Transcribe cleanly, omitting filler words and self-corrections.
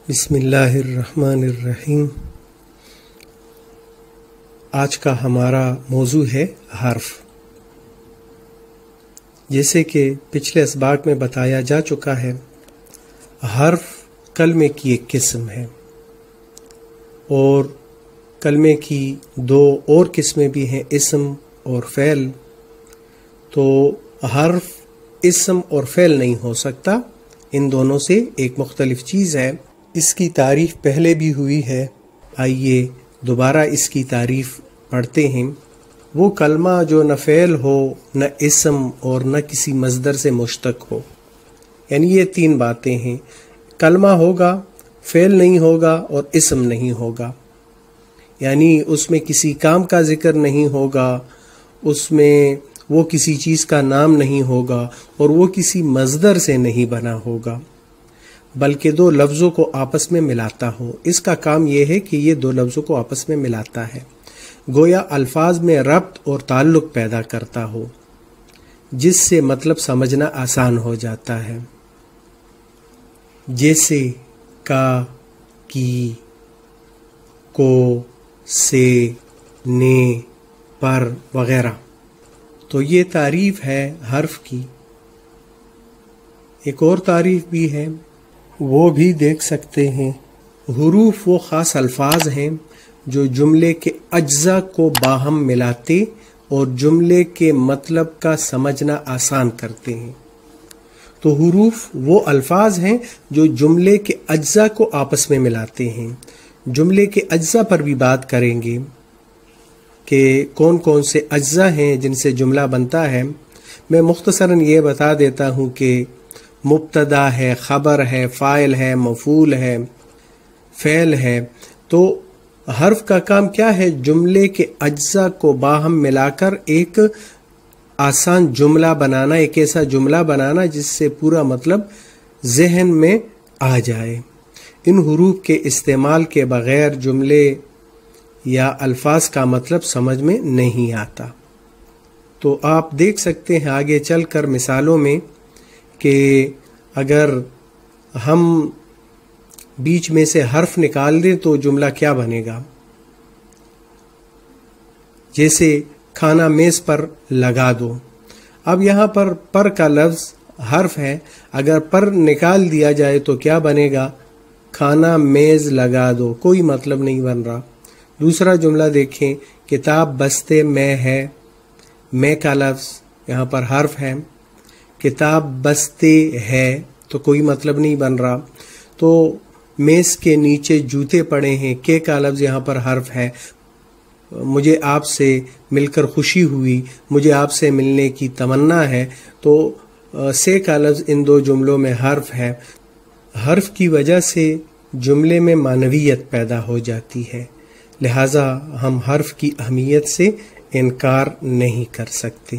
بسم اللہ الرحمن الرحیم۔ آج کا ہمارا موضوع ہے حرف۔ جیسے کہ پچھلے اسباق میں بتایا جا چکا ہے، حرف کلمے کی ایک قسم ہے، اور کلمے کی دو اور قسمیں بھی ہیں، اسم اور فعل۔ تو حرف اسم اور فعل نہیں ہو سکتا، ان دونوں سے ایک مختلف چیز ہے۔ اس کی تعریف پہلے بھی ہوئی ہے، آئیے دوبارہ اس کی تعریف پڑھتے ہیں۔ وہ کلمہ جو نہ فعل ہو، نہ اسم اور نہ کسی مصدر سے مشتق ہو، یعنی یہ تین باتیں ہیں۔ کلمہ ہوگا، فعل نہیں ہوگا اور اسم نہیں ہوگا، یعنی اس میں کسی کام کا ذکر نہیں ہوگا، اس میں وہ کسی چیز کا نام نہیں ہوگا، اور وہ کسی مصدر سے نہیں بنا ہوگا، بلکہ دو لفظوں کو آپس میں ملاتا ہو۔ اس کا کام یہ ہے کہ یہ دو لفظوں کو آپس میں ملاتا ہے، گویا الفاظ میں ربط اور تعلق پیدا کرتا ہو، جس سے مطلب سمجھنا آسان ہو جاتا ہے، جیسے کا، کی، کو، سے، نے، پر وغیرہ۔ تو یہ تعریف ہے حرف کی۔ ایک اور تعریف بھی ہے، وہ بھی دیکھ سکتے ہیں۔ حروف وہ خاص الفاظ ہیں جو جملے کے اجزاء کو باہم ملاتے اور جملے کے مطلب کا سمجھنا آسان کرتے ہیں۔ تو حروف وہ الفاظ ہیں جو جملے کے اجزاء کو آپس میں ملاتے ہیں۔ جملے کے اجزاء پر بھی بات کریں گے کہ کون کون سے اجزاء ہیں جن سے جملہ بنتا ہے۔ میں مختصراً یہ بتا دیتا ہوں کہ مبتدا ہے، خبر ہے، فاعل ہے، مفعول ہے، فعل ہے۔ تو حرف کا کام کیا ہے؟ جملے کے اجزاء کو باہم ملا کر ایک آسان جملہ بنانا، ایک ایسا جملہ بنانا جس سے پورا مطلب ذہن میں آ جائے۔ ان حروف کے استعمال کے بغیر جملے یا الفاظ کا مطلب سمجھ میں نہیں آتا۔ تو آپ دیکھ سکتے ہیں آگے چل کر مثالوں میں کہ اگر ہم بیچ میں سے حرف نکال دیں تو جملہ کیا بنے گا۔ جیسے کھانا میز پر لگا دو۔ اب یہاں پر کا لفظ حرف ہے، اگر پر نکال دیا جائے تو کیا بنے گا؟ کھانا میز لگا دو، کوئی مطلب نہیں بن رہا۔ دوسرا جملہ دیکھیں، کتاب بستے میں ہے، میں کا لفظ یہاں پر حرف ہے، کتاب بستے ہے تو کوئی مطلب نہیں بن رہا۔ تو میز کے نیچے جوتے پڑے ہیں، کے کا لفظ یہاں پر حرف ہے، مجھے آپ سے مل کر خوشی ہوئی، مجھے آپ سے ملنے کی تمنا ہے، تو سے کا لفظ ان دو جملوں میں حرف ہے۔ حرف کی وجہ سے جملے میں معنویت پیدا ہو جاتی ہے، لہٰذا ہم حرف کی اہمیت سے انکار نہیں کر سکتے۔